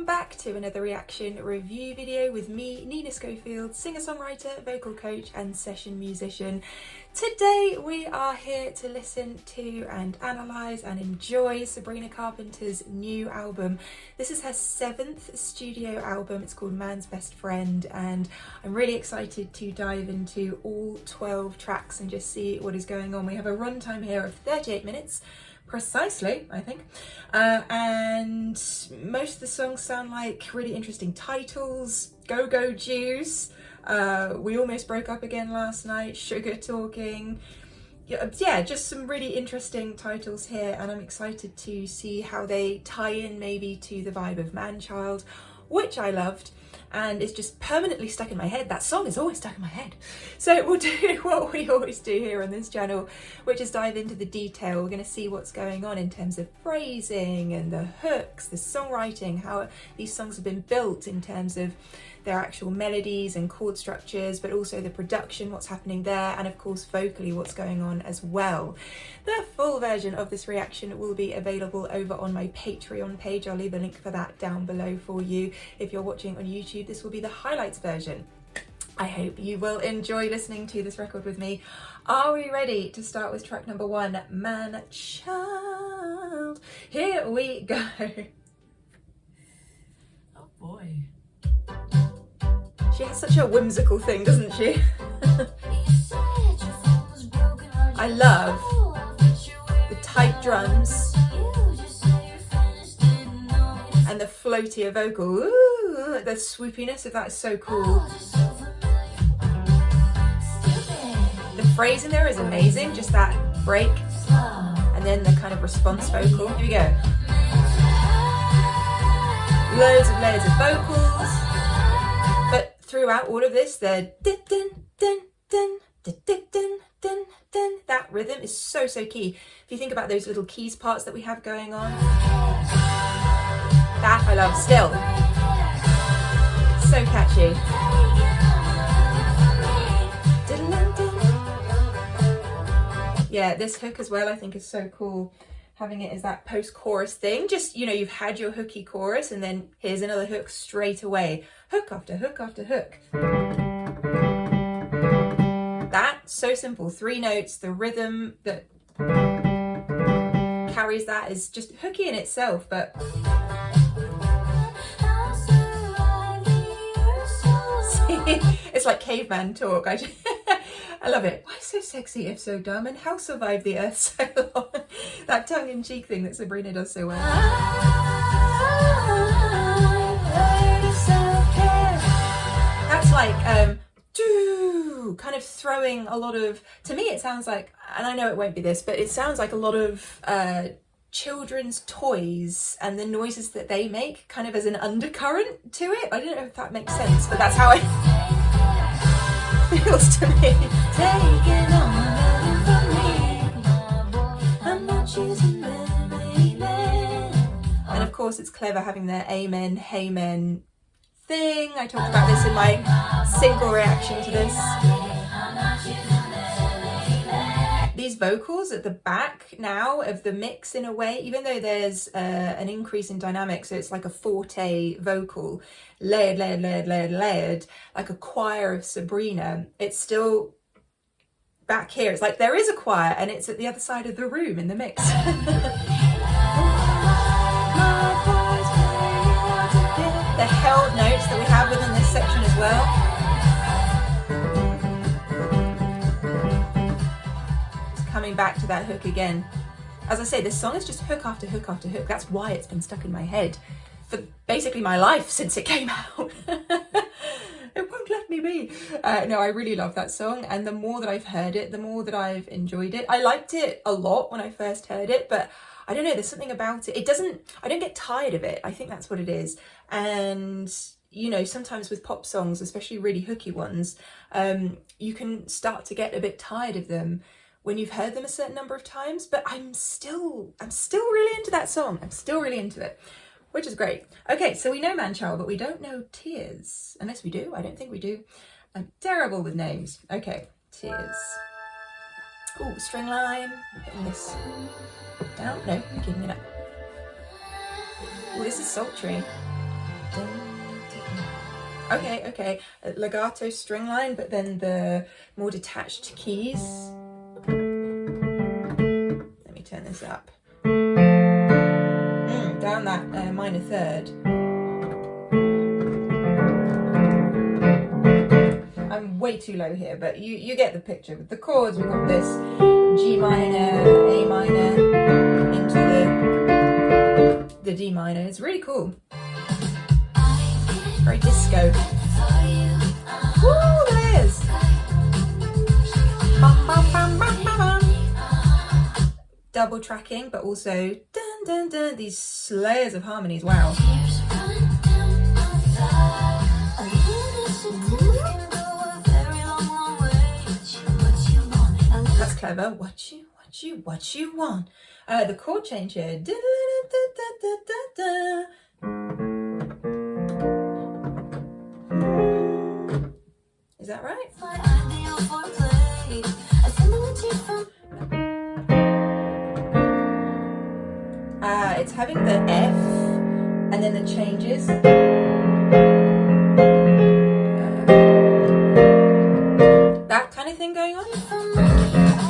welcome back to another reaction review video with me, Nina Schofield, singer-songwriter, vocal coach and session musician. Today we are here to listen to and analyse and enjoy Sabrina Carpenter's new album. This is her 7th studio album. It's called Man's Best Friend, and I'm really excited to dive into all 12 tracks and just see what is going on. We have a runtime here of 38 minutes. Precisely, I think, and most of the songs sound like really interesting titles. Go Juice, We Almost Broke Up Again Last Night, Sugar Talking. Yeah, just some really interesting titles here, and I'm excited to see how they tie in maybe to the vibe of Manchild, which I loved, and it's just permanently stuck in my head. That song is always stuck in my head. So we'll do what we always do here on this channel, which is dive into the detail. We're going to see what's going on in terms of phrasing and the hooks, the songwriting, how these songs have been built in terms of their actual melodies and chord structures, but also the production, what's happening there, and of course vocally what's going on as well. The full version of this reaction will be available over on my Patreon page. I'll leave a link for that down below for you. If you're watching on YouTube, this will be the highlights version. I hope you will enjoy listening to this record with me. Are we ready to start with track number 1, Manchild? Here we go. Oh boy. She has such a whimsical thing, doesn't she? I love the tight drums and the floatier vocal. Ooh, the swoopiness of that is so cool. The phrase in there is amazing, just that break and then the kind of response vocal. Here we go. Loads of layers of vocals. But throughout all of this, the dun dun dun dun dun dun dun dun, that rhythm is so key. If you think about those little keys parts that we have going on, that I love still. So catchy. Yeah, this hook as well I think is so cool. Having it as that post-chorus thing, just, you know, you've had your hooky chorus and then here's another hook straight away. Hook after hook after hook. That's so simple. 3 notes, the rhythm that carries that is just hooky in itself, but it's like caveman talk. I love it. Why so sexy if so dumb, and how survive the earth so long? That tongue-in-cheek thing that Sabrina does so well. That's like kind of throwing a lot of, to me it sounds like, and I know it won't be this, but it sounds like a lot of children's toys and the noises that they make kind of as an undercurrent to it. I don't know if that makes sense, but that's how it feels to me. Taking on from me. I'm not choosing them, amen. And of course it's clever having their amen, hey men thing. I talked about this in my single reaction to this. These vocals at the back now of the mix, in a way, even though there's an increase in dynamic, so it's like a forte vocal, layered, like a choir of Sabrina, it's still back here. It's like there is a choir and it's at the other side of the room in the mix. The held notes that we have within this section as well. Coming back to that hook again. As I say, this song is just hook after hook after hook. That's why it's been stuck in my head for basically my life since it came out. It won't let me be. No, I really love that song, and the more that I've heard it, the more that I've enjoyed it. I liked it a lot when I first heard it, but I don't know, there's something about it. I don't get tired of it. I think that's what it is. And you know, sometimes with pop songs, especially really hooky ones, you can start to get a bit tired of them when you've heard them a certain number of times, but I'm still really into that song. I'm still really into it, which is great. Okay, so we know Manchild, but we don't know Tears. Unless we do, I don't think we do. I'm terrible with names. Okay, Tears. Oh, string line. I'm putting this down. No, I'm keeping it up. Oh, this is sultry. Okay, legato string line, but then the more detached keys. Let me turn this up. Down that minor third. I'm way too low here, but you get the picture. With the chords, we've got this G minor, A minor, into the D minor. It's really cool. Very disco. Woo, there it is. Bum, bum, bum, bum, bum, bum. Double tracking, but also dun, dun, dun, these layers of harmonies. Wow. That's clever. What you want? The chord change here. Is that right? It's having the F and then the changes. That kind of thing going on. You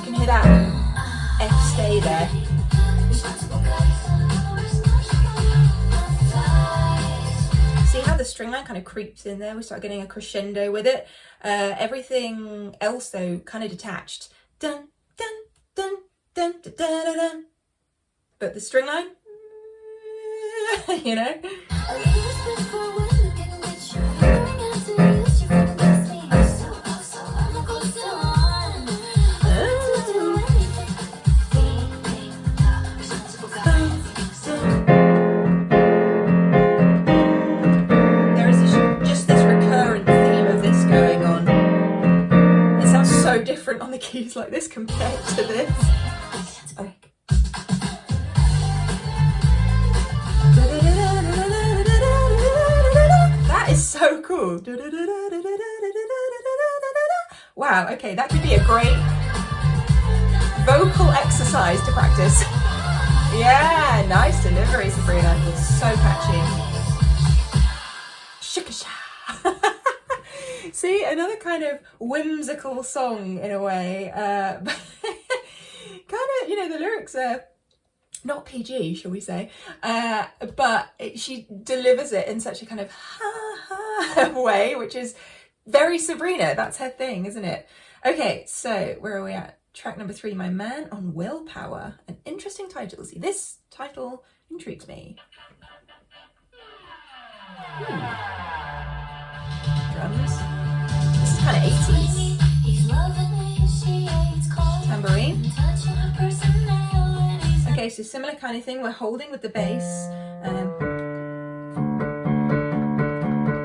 can hear that F stay there. See how the string line kind of creeps in there? We start getting a crescendo with it. Everything else though kind of detached. Dun dun dun dun dun dun dun. Dun. But the string line, you know. Different on the keys like this compared to this. Oh. That is so cool. Wow, okay, that could be a great vocal exercise to practice. Yeah, nice delivery, Sabrina. It's so catchy. Shikasha. See, another kind of whimsical song in a way, but kind of, you know, the lyrics are not PG, shall we say, but she delivers it in such a kind of ha way, which is very Sabrina. That's her thing, isn't it? Okay, so where are we at? Track number 3, My Man on Willpower. An interesting title. See, this title intrigues me. Drums. This is kind of 80s. Tambourine. Okay, so similar kind of thing. We're holding with the bass.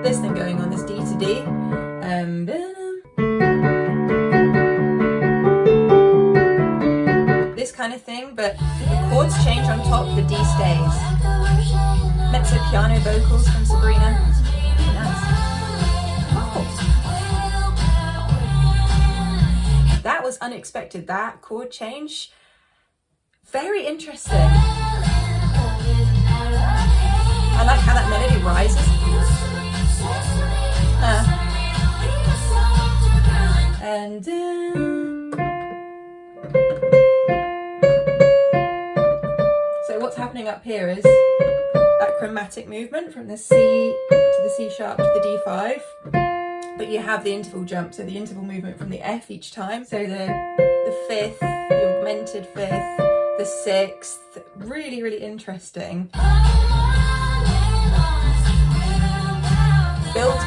This thing going on, this D to D. This kind of thing, but the chords change on top, the D stays. Mezzo piano vocals from Sabrina. Nice. Oh. That was unexpected, that chord change. Very interesting. I like how that melody rises. And so what's happening up here is that chromatic movement from the C to the C sharp to the D5. But you have the interval jump, so the interval movement from the F each time. So the 5th, the augmented 5th, the 6th, really, really interesting. Build.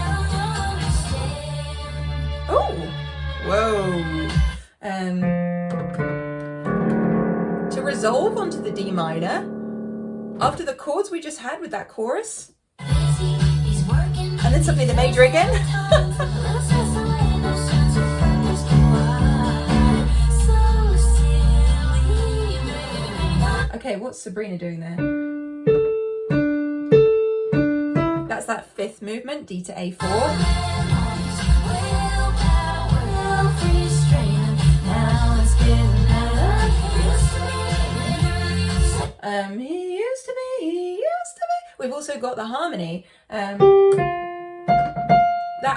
Oh, whoa. To resolve onto the D minor, after the chords we just had with that chorus, and then suddenly the major again. Okay, what's Sabrina doing there? That's that 5th movement, D to A4. He used to be, we've also got the harmony. That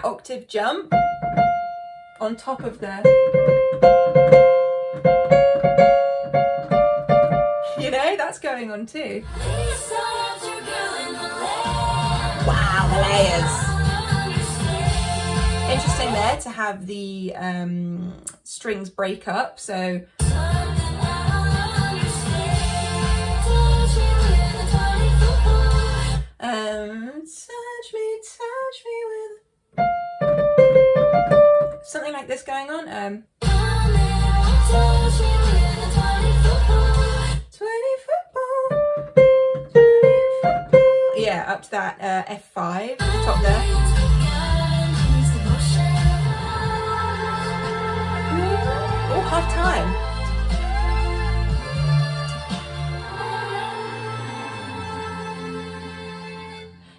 octave jump on top of the, you know, that's going on too. Wow, the layers. Interesting there to have the strings break up, so touch me with something like this going on. 20 football. Yeah, up to that F5 top there. Oh, half time.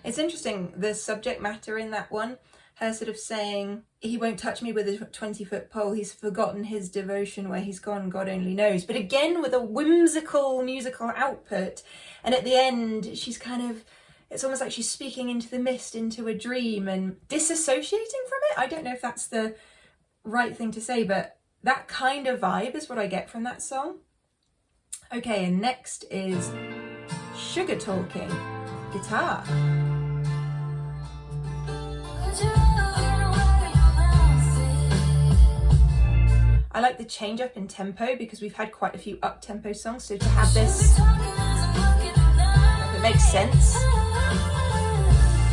It's interesting, the subject matter in that one, her sort of saying, he won't touch me with a 20-foot pole, he's forgotten his devotion, where he's gone, God only knows. But again, with a whimsical musical output. And at the end, she's kind of, it's almost like she's speaking into the mist, into a dream, and disassociating from it. I don't know if that's the right thing to say, but that kind of vibe is what I get from that song. Okay, and next is Sugar Talking, guitar. I like the change up in tempo because we've had quite a few up tempo songs, so to have this, it makes sense.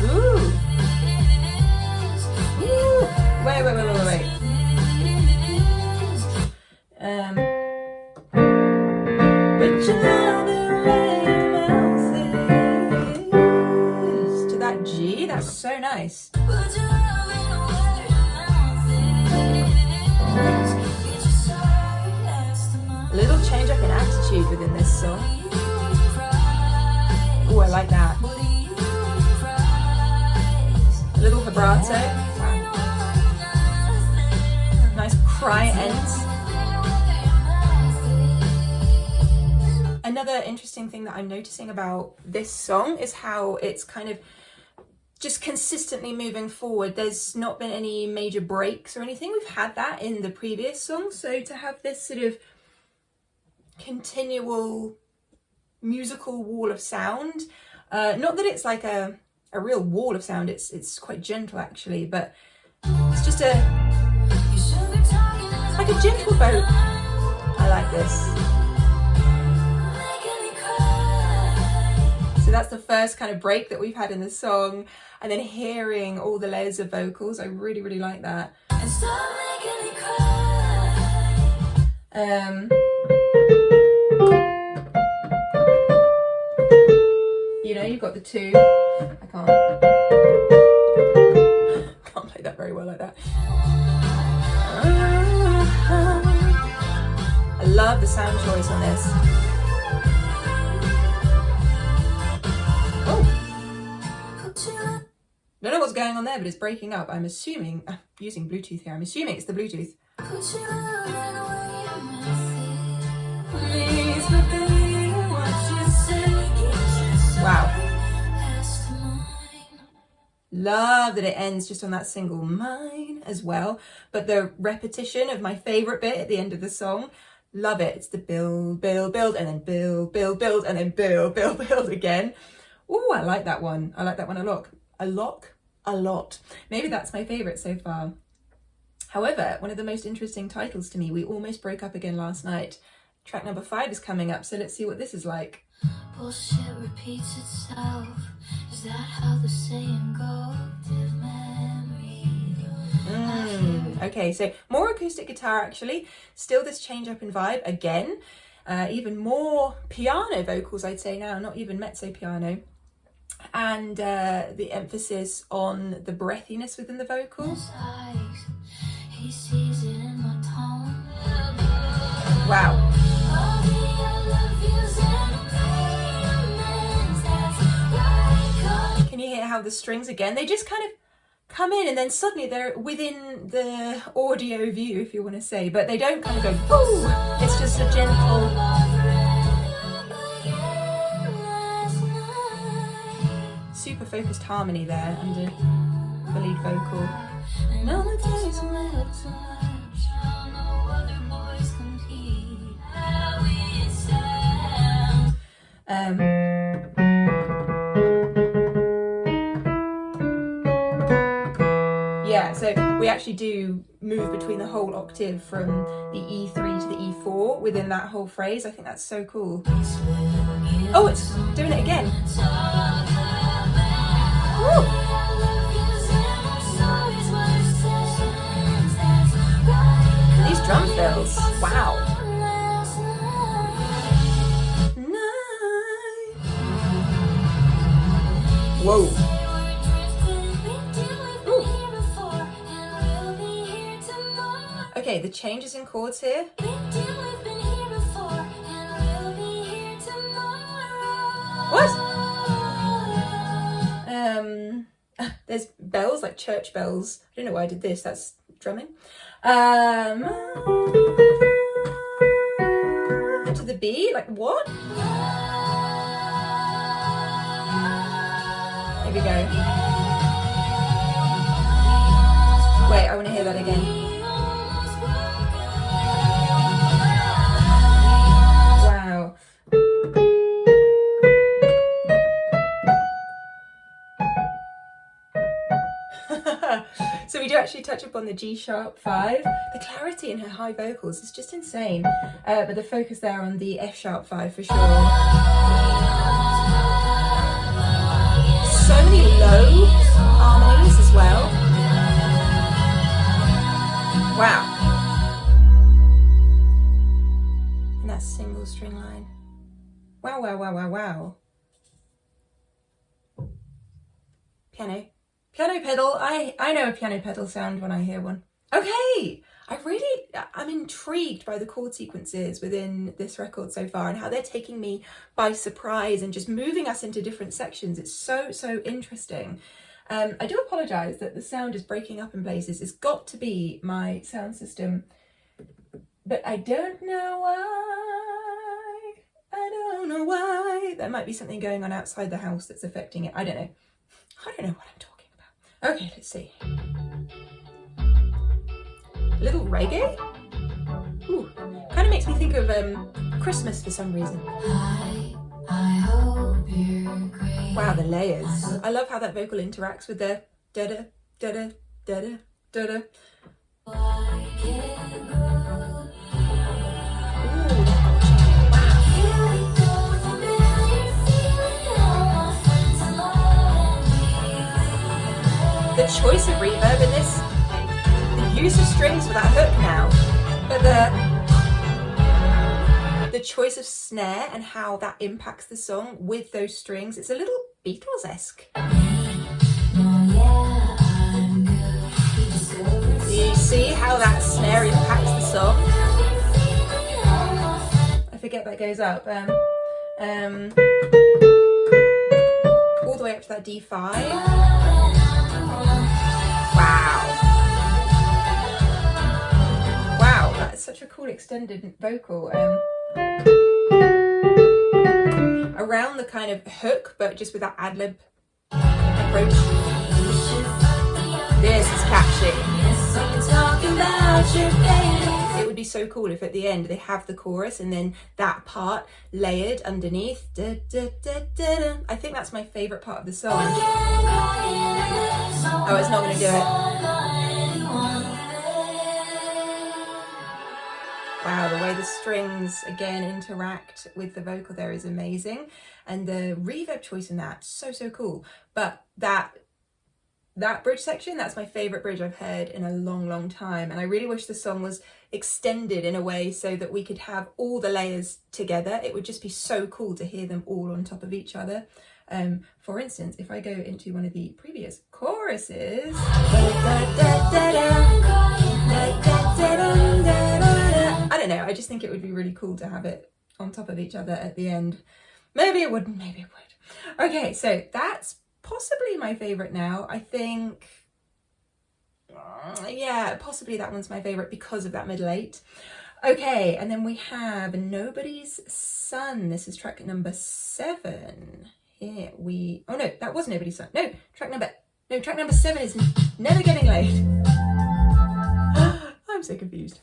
Ooh. Ooh. Wait. To that G, that's so nice. A little change up in attitude within this song. Oh, I like that. A little vibrato. Wow. Nice cry ends. Another interesting thing that I'm noticing about this song is how it's kind of just consistently moving forward. There's not been any major breaks or anything. We've had that in the previous song, so to have this sort of continual musical wall of sound, not that it's like a real wall of sound, it's quite gentle actually, but it's just like a gentle boat. I like this. So that's the first kind of break that we've had in the song, and then hearing all the layers of vocals, I really, really like that. You know, you've got the two. I can't play that very well like that. I love the sound choice on this. Oh, don't know what's going on there, but it's breaking up. I'm assuming, I'm using Bluetooth here, I'm assuming it's the Bluetooth. Wow. Love that it ends just on that single mine as well, but the repetition of my favorite bit at the end of the song, love it. It's the build, build, build, and then build, build, build, and then build, build, build again. Oh, I like that one. I like that one a lot. A lot. Maybe that's my favorite so far. However, one of the most interesting titles to me, We Almost Broke Up Again Last Night. Track number 5 is coming up, so let's see what this is like. Bullshit repeats itself. Is that how the saying goes? Okay, so more acoustic guitar actually. Still this change up in vibe again. Even more piano vocals, I'd say now, not even mezzo piano. And the emphasis on the breathiness within the vocals. Wow. Can you hear how the strings again, they just kind of come in and then suddenly they're within the audio view, if you want to say, but they don't kind of go, boo! It's just a gentle... focused harmony there under the lead vocal. No, the days when I look so much, no other boys compete. How it sounds. Yeah, so we actually do move between the whole octave from the E3 to the E4 within that whole phrase. I think that's so cool. Oh, it's doing it again. Woo! These drum fills, wow. Whoa. Okay, the changes in chords here. What? There's bells, like church bells. I don't know why I did this, that's drumming. To the B, like what? Here we go. Wait, I want to hear that again. Wow. So we do actually touch upon the G-sharp 5. The clarity in her high vocals is just insane. But the focus there on the F-sharp 5 for sure. So many low harmonies as well. Wow. And that single string line. Wow, wow, wow, wow, wow. Piano. Piano pedal. I know a piano pedal sound when I hear one. Okay. I'm intrigued by the chord sequences within this record so far and how they're taking me by surprise and just moving us into different sections. It's so, so interesting. I do apologise that the sound is breaking up in places. It's got to be my sound system, but I don't know why. I don't know why. There might be something going on outside the house that's affecting it. I don't know. I don't know what I'm talking about. Okay, let's see. A little reggae? Ooh, kind of makes me think of Christmas for some reason. I hope you're great. Wow, the layers. I love how that vocal interacts with the da-da, da-da, da-da, da-da. The choice of reverb in this, the use of strings for that hook now, but the choice of snare and how that impacts the song with those strings, it's a little Beatles-esque. Do you see how that snare impacts the song? I forget that goes up. All the way up to that D5. Wow, that's such a cool extended vocal. Around the kind of hook, but just with that ad-lib approach. This is catchy. It would be so cool if at the end they have the chorus and then that part layered underneath. Da, da, da, da, da. I think that's my favourite part of the song. Oh, it's not going to do it. Wow, the way the strings again interact with the vocal there is amazing. And the reverb choice in that, so cool. But that bridge section, that's my favourite bridge I've heard in a long time. And I really wish the song was extended in a way so that we could have all the layers together. It would just be so cool to hear them all on top of each other. For instance, if I go into one of the previous choruses, I don't know, I just think it would be really cool to have it on top of each other at the end. Maybe it wouldn't, maybe it would. Okay, so that's possibly my favourite now. I think, yeah, possibly that one's my favourite because of that middle 8. Okay, and then we have Nobody's Son. This is track number 7. here we, oh no, that was Nobody's Son. No, track number 7 is Never Getting Laid. I'm so confused.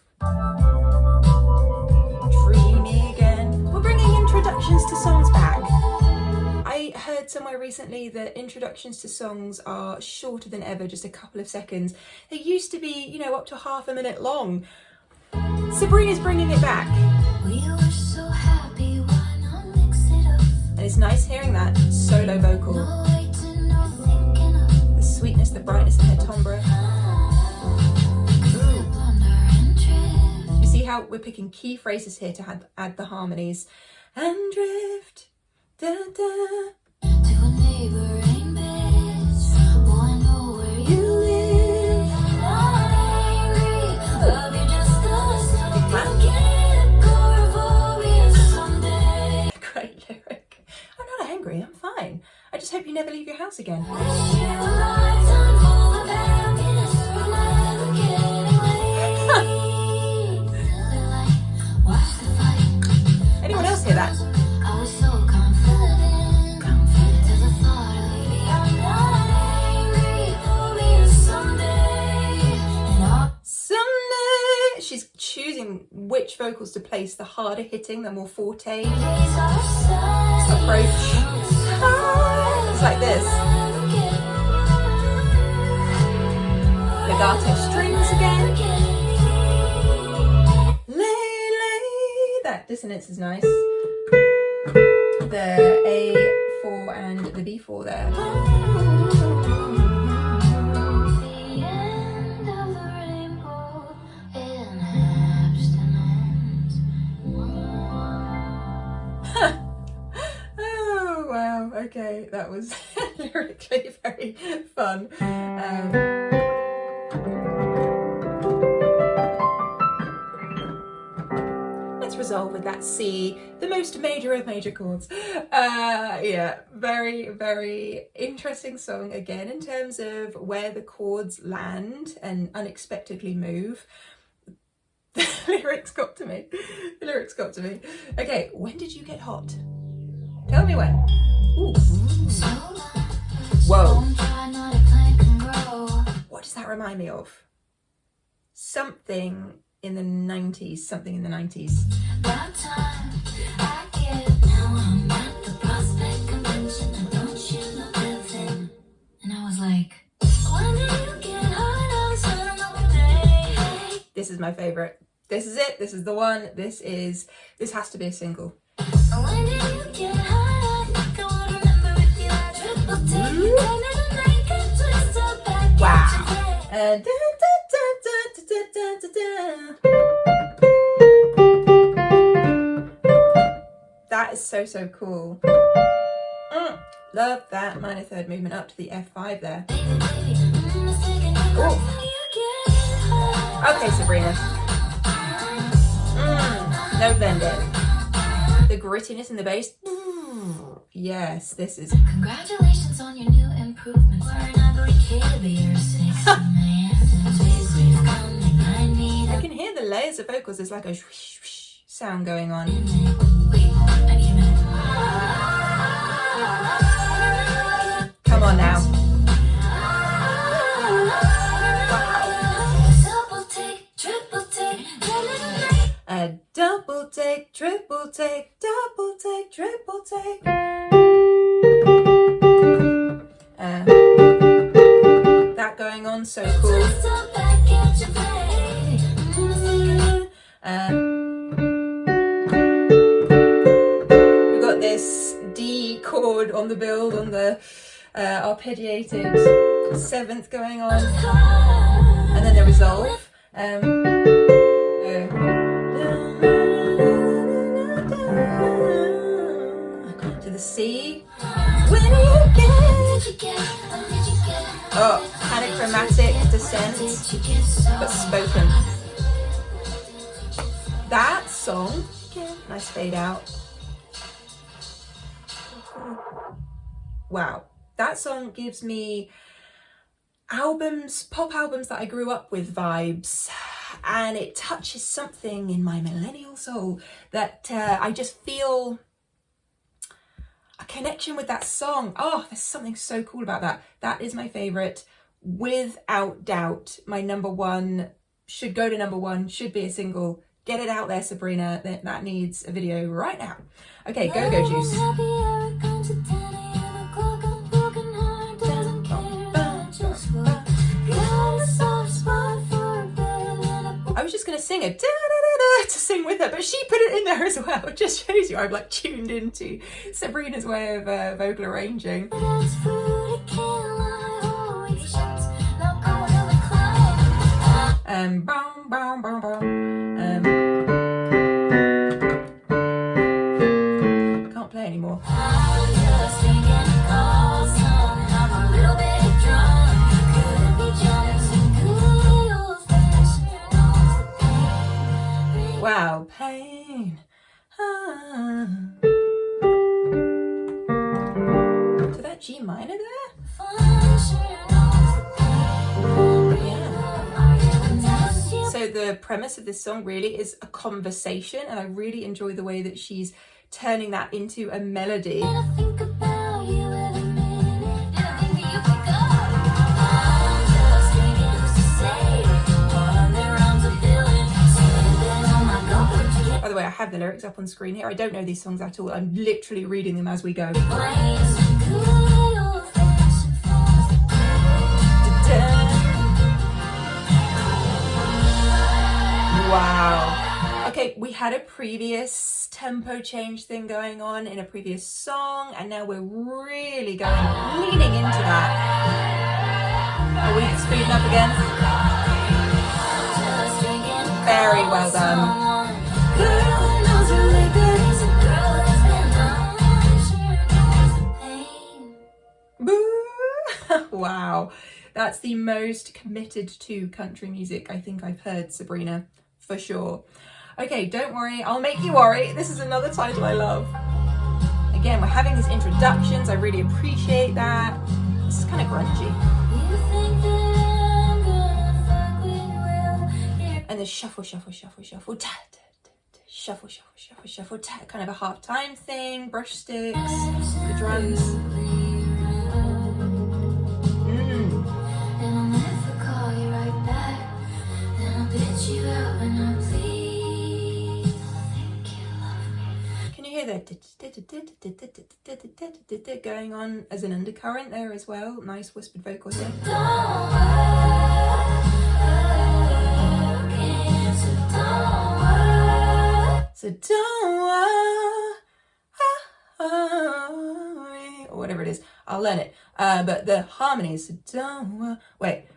Dreamy again. We're bringing introductions to songs back. I heard somewhere recently that introductions to songs are shorter than ever, just a couple of seconds. They used to be, you know, up to half a minute long. Sabrina's bringing it back. We were so happy, why not mix it up? And it's nice hearing that solo vocal. No waiting, no thinking of. The sweetness, the brightness in her timbre. You see how we're picking key phrases here to add the harmonies. And drift. Da, da. To a neighboring bitch, oh, I know where you live. Not angry, love you just the same. Can't go for you someday. Great lyric. I'm not angry, I'm fine. I just hope you never leave your house again. Wish you a lifetime full of happiness, of never getting late. Watch the fight. Anyone else hear that? I was so she's choosing which vocals to place, the harder hitting, the more forte approach. It's like this. Legato strings again. Lay, lay. That dissonance is nice. The A4 and the B4 there. Okay, that was lyrically very fun. Let's resolve with that C, the most major of major chords. Yeah, very, very interesting song again in terms of where the chords land and unexpectedly move. The lyrics got to me. The lyrics got to me. Okay, when did you get hot? Tell me when. Ooh. Whoa. What does that remind me of? Something in the 90s. Something in the 90s. And I was like, when did you get hot? This is my favorite. This is it. This is the one. This has to be a single. When did you get hot? Wow. That is so cool. Love that minor third movement up to the F5 there. Ooh. Okay, Sabrina. No bending. The grittiness in the bass. Yes, this is. Congratulations on your new improvements. I can hear the layers of vocals. There's like a whoosh, whoosh sound going on. Wait, I need a minute. Come on now. Double take, triple take. A double take, triple take, double take, triple take. That going on, so cool. We've got this D chord on the build, on the arpeggiated 7th going on, and then the resolve. To the C. When you get? Oh, panachromatic descent, but spoken. That song, nice fade out. Wow, that song gives me pop albums that I grew up with vibes, and it touches something in my millennial soul that I a connection with that song. Oh, there's something so cool about that. That is my favorite, without doubt. My number one, should go to number one, should be a single. Get it out there, Sabrina. That needs a video right now. Okay, go Juice. I was just going to sing it to sing with her, but she put it in there as well. It just shows you I'm like tuned into Sabrina's way of vocal arranging. Boom, boom, boom, boom. Can't play anymore. Wow, pain. So that G minor there? Yeah. So the premise of this song really is a conversation, and I really enjoy the way that she's turning that into a melody. By the way, I have the lyrics up on screen here. I don't know these songs at all. I'm literally reading them as we go. Wow. Okay, we had a previous tempo change thing going on in a previous song, and now we're really leaning into that. Are we speeding up again? Very well done. Wow, that's the most committed to country music I think I've heard, Sabrina, for sure. Okay, don't worry, I'll make you worry. This is another title I love. Again, we're having these introductions. I really appreciate that. This is kind of grungy. And the shuffle, shuffle, shuffle, shuffle, ta, ta, ta, ta, shuffle, shuffle, shuffle, shuffle, ta, kind of a half-time thing, brush sticks, the drums. Can you hear that going on as an undercurrent there as well? Nice whispered vocals here. So don't worry, or whatever it is. I'll learn it. But the harmony is so don't wait.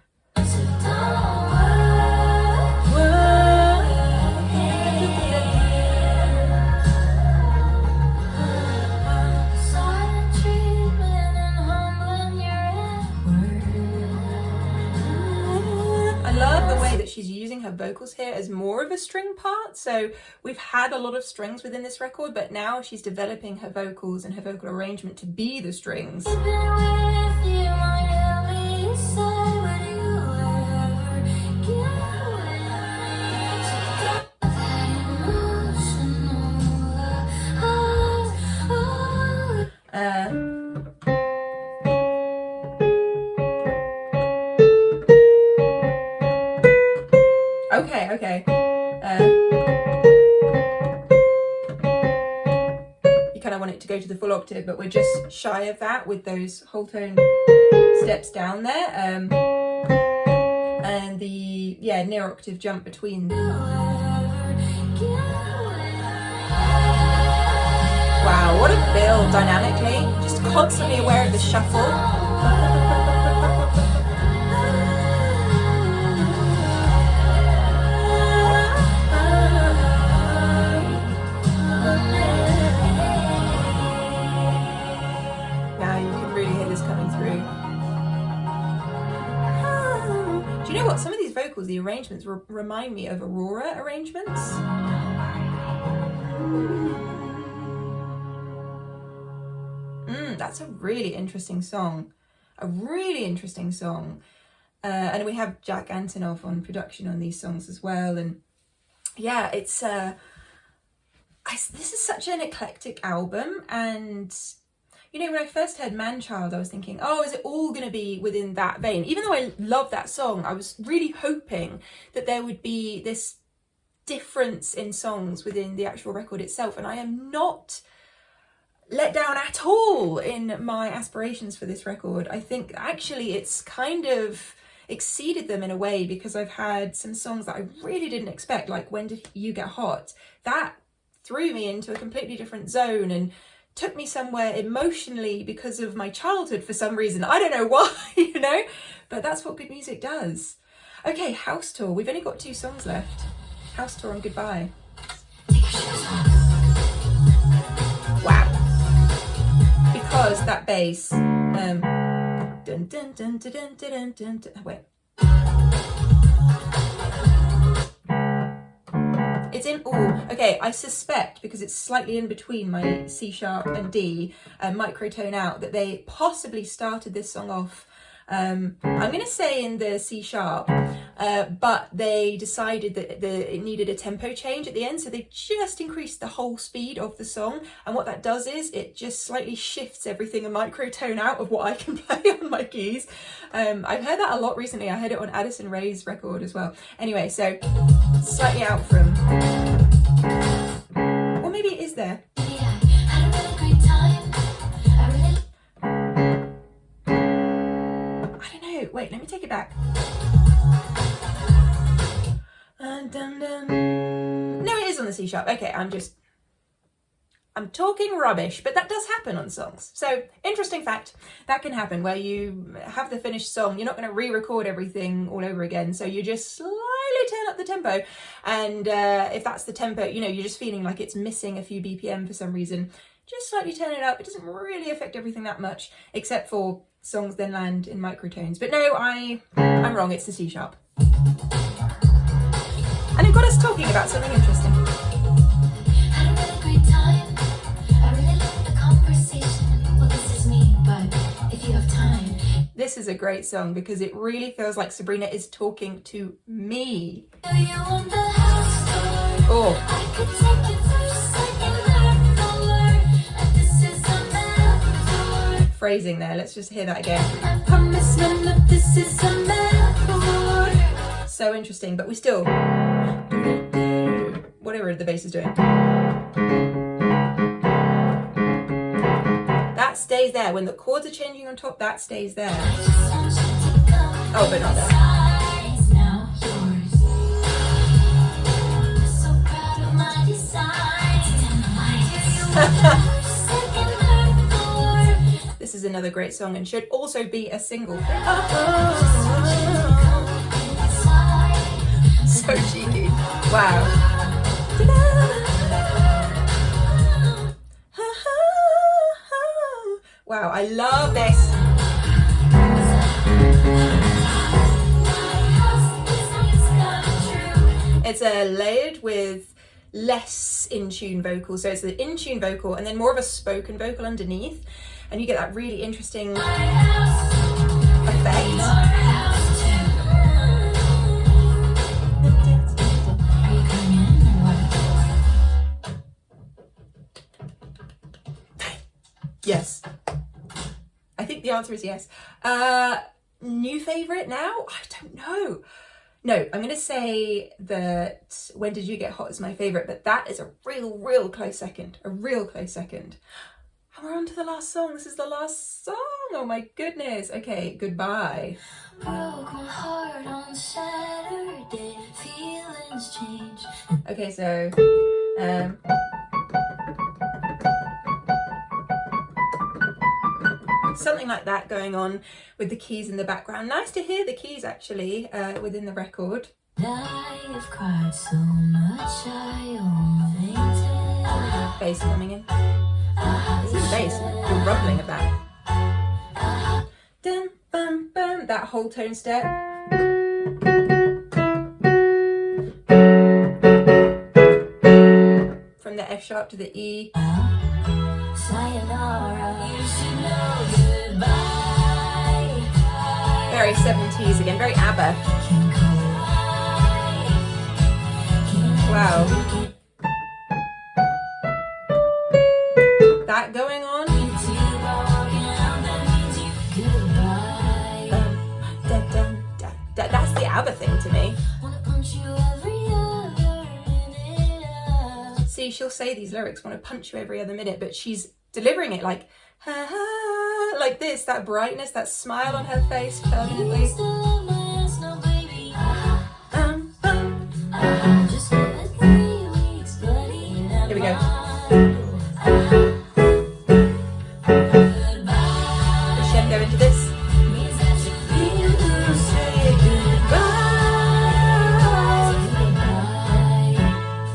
She's using her vocals here as more of a string part. So we've had a lot of strings within this record, but now she's developing her vocals and her vocal arrangement to be the strings. Okay. You kind of want it to go to the full octave, but we're just shy of that with those whole tone steps down there. And the near octave jump between. Wow, what a build dynamically. Just constantly aware of the shuffle. Some of these vocals, the arrangements remind me of Aurora arrangements. That's a really interesting song. And we have Jack Antonoff on production on these songs as well. And yeah, it's this is such an eclectic album, and you know, when I first heard Manchild, I was thinking, oh, is it all going to be within that vein? Even though I love that song, I was really hoping that there would be this difference in songs within the actual record itself. And I am not let down at all in my aspirations for this record. I think actually it's kind of exceeded them in a way, because I've had some songs that I really didn't expect, like When Did You Get Hot? That threw me into a completely different zone and took me somewhere emotionally because of my childhood for some reason. I don't know why, you know, but that's what good music does. Okay, House Tour. We've only got 2 songs left. House Tour and Goodbye. Wow. Because that bass, dun, dun, dun, dun, dun, dun, dun, dun. Wait. It's in, okay, I suspect, because it's slightly in between my C sharp and D, microtone out, that they possibly started this song off, I'm going to say in the C sharp, but they decided that it needed a tempo change at the end, so they just increased the whole speed of the song, and what that does is it just slightly shifts everything a microtone out of what I can play on my keys. I've heard that a lot recently. I heard it on Addison Rae's record as well. Anyway, so slightly out from, or maybe it is there. Wait, let me take it back. Dun, dun. No, it is on the C sharp. Okay, I'm talking rubbish, but that does happen on songs. So, interesting fact, that can happen where you have the finished song, you're not going to re-record everything all over again, so you just slightly turn up the tempo, and if that's the tempo, you know, you're just feeling like it's missing a few BPM for some reason, just slightly turn it up. It doesn't really affect everything that much, except for songs then land in microtones. But no, I'm wrong, it's the C sharp. And it got us talking about something interesting. This is a great song because it really feels like Sabrina is talking to me. Oh. Phrasing there, let's just hear that again. So interesting, but we still, whatever the bass is doing, that stays there. When the chords are changing on top, that stays there. Oh, but not there. This is another great song and should also be a single. So cheeky. Wow. Wow, I love this. It's layered with less in-tune vocals. So it's the in-tune vocal and then more of a spoken vocal underneath. And you get that really interesting effect. Yes. I think the answer is yes. New favourite now? I don't know. No, I'm going to say that When Did You Get Hot is my favourite, but that is a real close second. A real close second. And we're on to the last song. This is the last song. Oh my goodness. Okay, Goodbye. Broke my heart on Saturday. Feelings change. Okay, so something like that going on with the keys in the background. Nice to hear the keys actually within the record. I've cried so much I bass coming in. This is bass, the rumbling of that. Dun, bum, bum, that whole tone step. From the F sharp to the E. Very 70s again, very ABBA. Wow. That going on. ABBA thing to me. See, she'll say these lyrics, want to punch you every other minute, but she's delivering it like, ha, ha, like this, that brightness, that smile on her face permanently. Here we go. Does Shem go into this?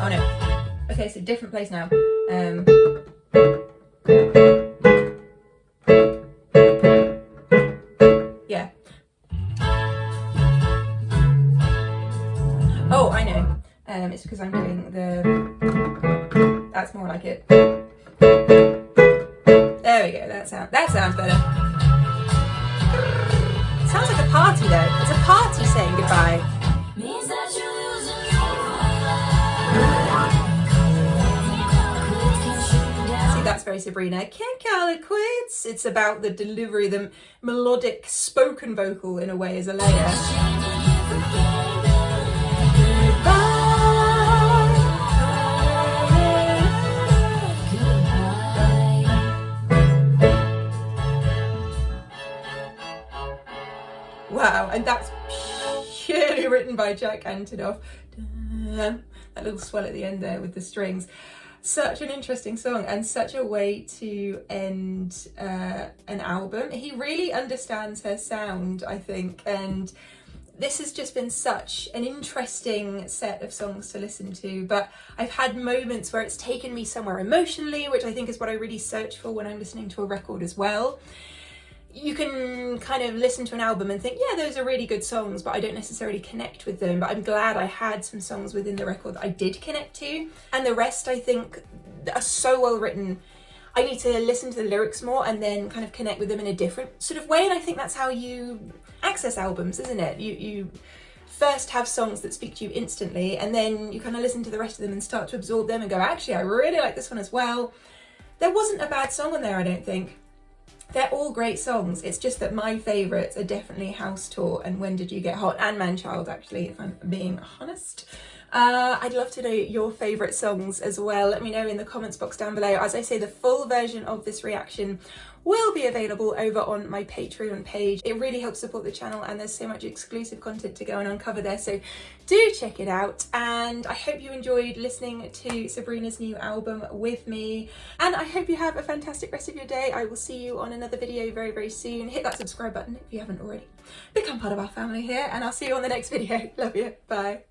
Oh no. Okay, so different place now. Yeah. Oh, I know. It's because I'm doing the... That's more like it. There we go. That sounds better. It sounds like a party though. It's a party saying goodbye. See, that's very Sabrina. Can't call it quits. It's about the delivery, the melodic spoken vocal in a way as a layer. Wow, and that's purely written by Jack Antonoff. That little swell at the end there with the strings. Such an interesting song and such a way to end an album. He really understands her sound, I think, and this has just been such an interesting set of songs to listen to, but I've had moments where it's taken me somewhere emotionally, which I think is what I really search for when I'm listening to a record as well. You can kind of listen to an album and think, yeah, those are really good songs, but I don't necessarily connect with them. But I'm glad I had some songs within the record that I did connect to. And the rest, I think, are so well written. I need to listen to the lyrics more and then kind of connect with them in a different sort of way. And I think that's how you access albums, isn't it? You first have songs that speak to you instantly, and then you kind of listen to the rest of them and start to absorb them and go, actually, I really like this one as well. There wasn't a bad song on there, I don't think. They're all great songs. It's just that my favourites are definitely House Tour and When Did You Get Hot, and Manchild, actually, if I'm being honest. I'd love to know your favourite songs as well. Let me know in the comments box down below. As I say, the full version of this reaction will be available over on my Patreon page. It really helps support the channel, and there's so much exclusive content to go and uncover there, so do check it out. And I hope you enjoyed listening to Sabrina's new album with me, and I hope you have a fantastic rest of your day. I will see you on another video very, very soon. Hit that subscribe button if you haven't already. Become part of our family here, and I'll see you on the next video. Love you. Bye.